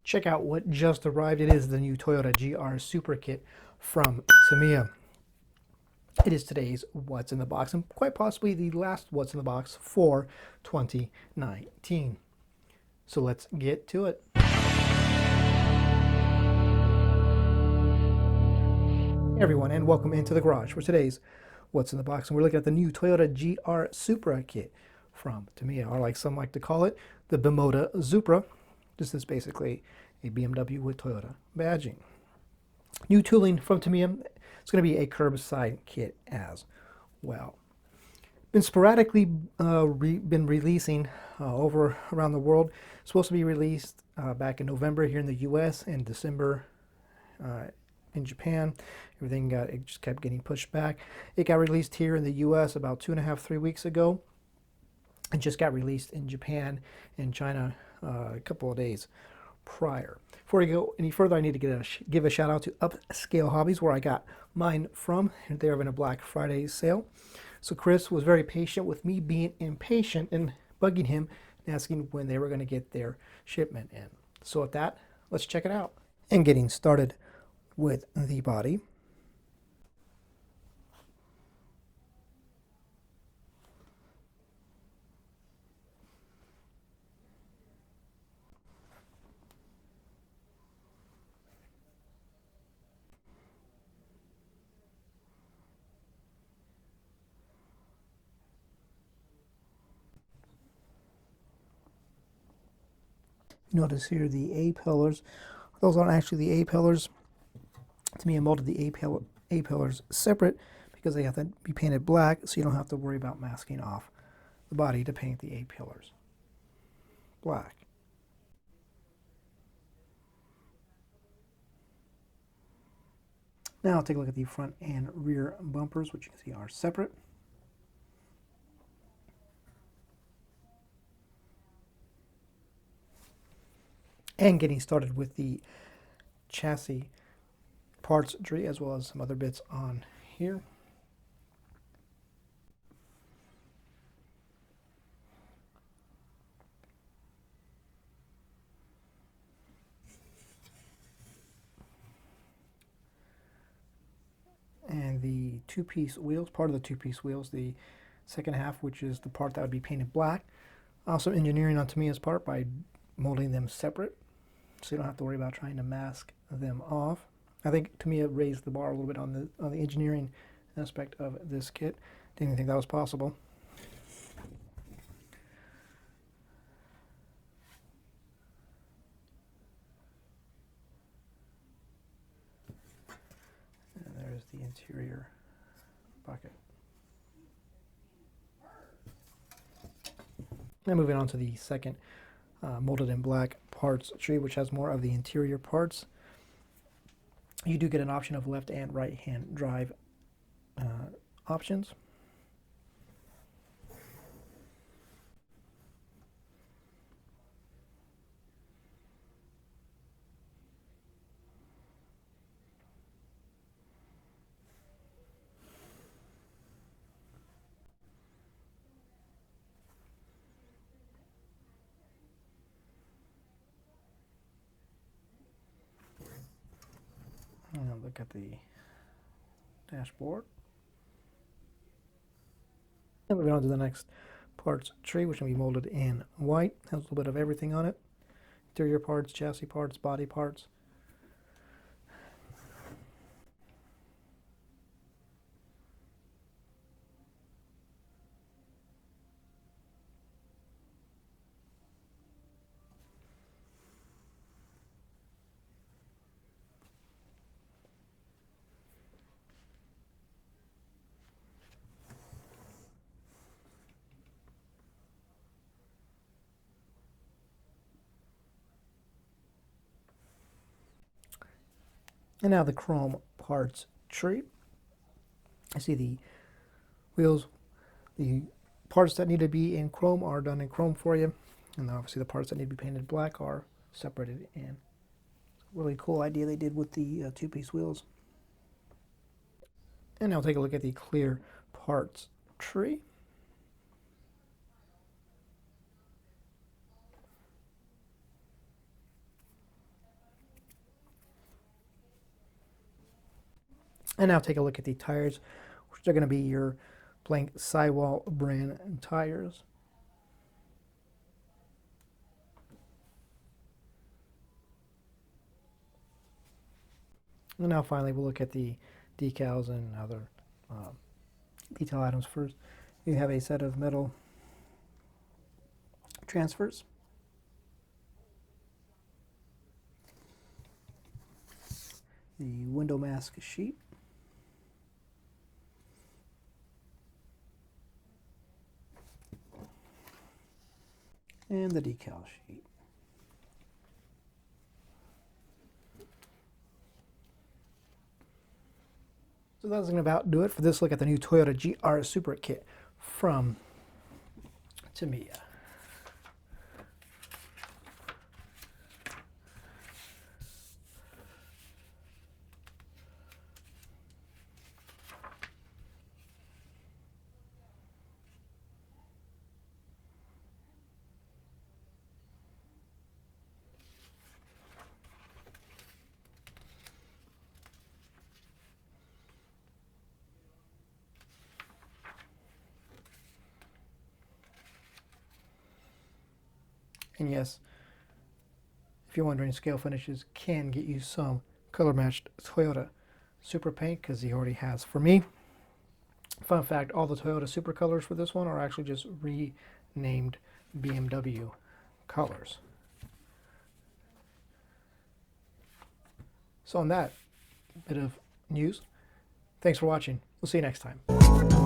Check out what just arrived. It is the new Toyota GR Supra kit from Tamiya. It is today's What's in the Box, and quite possibly the last What's in the Box for 2019. So let's get to it. Hey everyone, and welcome into the garage for today's What's in the Box. And we're looking at the new Toyota GR Supra kit from Tamiya, or like some like to call it, the Bimota Supra. This is basically a BMW with Toyota badging. New tooling from Tamiya. It's going to be a curbside kit as well. Been sporadically been releasing over around the world. It's supposed to be released back in November here in the U.S. and December in Japan. It just kept getting pushed back. It got released here in the U.S. about 2.5–3 weeks ago. It just got released in Japan and China a couple of days prior. Before we go any further, I need to give a shout out to Upscale Hobbies, where I got mine from. They're having a Black Friday sale. So Chris was very patient with me being impatient and bugging him and asking when they were going to get their shipment in. So with that, let's check it out. And getting started with the body. Notice here the A-pillars. Those aren't actually the A-pillars. To me, I molded the A-pillars separate because they have to be painted black, so you don't have to worry about masking off the body to paint the A-pillars black. Now I'll take a look at the front and rear bumpers, which you can see are separate. And getting started with the chassis parts tree, as well as some other bits on here. And the two-piece wheels, part of the two-piece wheels, the second half, which is the part that would be painted black. Also engineering on Tamiya's part by molding them separate, so you don't have to worry about trying to mask them off. I think Tamiya raised the bar a little bit on the engineering aspect of this kit. Didn't even think that was possible. And there's the interior bucket. Now moving on to the second molded in black parts tree, which has more of the interior parts. You do get an option of left and right hand drive options. And look at the dashboard. And moving on to the next parts tree, which will be molded in white. Has a little bit of everything on it. Interior parts, chassis parts, body parts. And now the chrome parts tree. I see the wheels, the parts that need to be in chrome are done in chrome for you. And obviously the parts that need to be painted black are separated in. Really cool idea they did with the two-piece wheels. And now take a look at the clear parts tree. And now take a look at the tires, which are going to be your blank sidewall brand tires. And now finally we'll look at the decals and other detail items. First, you have a set of metal transfers. The window mask sheet. And the decal sheet. So that's going to about do it for this look at the new Toyota GR Supra kit from Tamiya. And yes, if you're wondering, Scalefinishes can get you some color-matched Toyota Supra paint, because he already has for me. Fun fact, all the Toyota Supra colors for this one are actually just renamed BMW colors. So on that bit of news, thanks for watching. We'll see you next time.